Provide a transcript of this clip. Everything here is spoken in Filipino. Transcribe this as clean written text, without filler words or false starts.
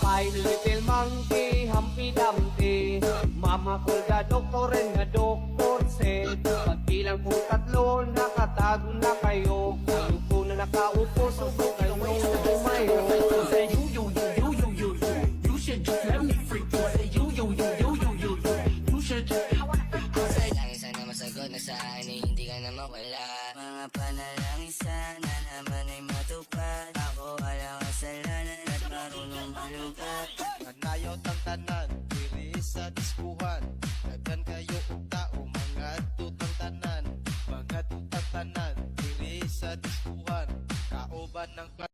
My little monkey, Humpty Dumpty, Mama ko nga doktor nga doktor said, pagbilang po tatlo, nakatago na kayo. Kayo po na nakaupo, subok kayo tumayo. Say you should just let me freak you. Say you should just. Langit sana masagot na sa akin ay hindi ka na mawala. Mga panalangin sana naman ay matupad. Ako walang kasalanan at marunong malugat. Nanayaw tang tanan, diri sa diskuhan. Daghan kayo og tao, mga tutang tanan. Mga tutang tanan, diri sa diskuhan. Kauban ng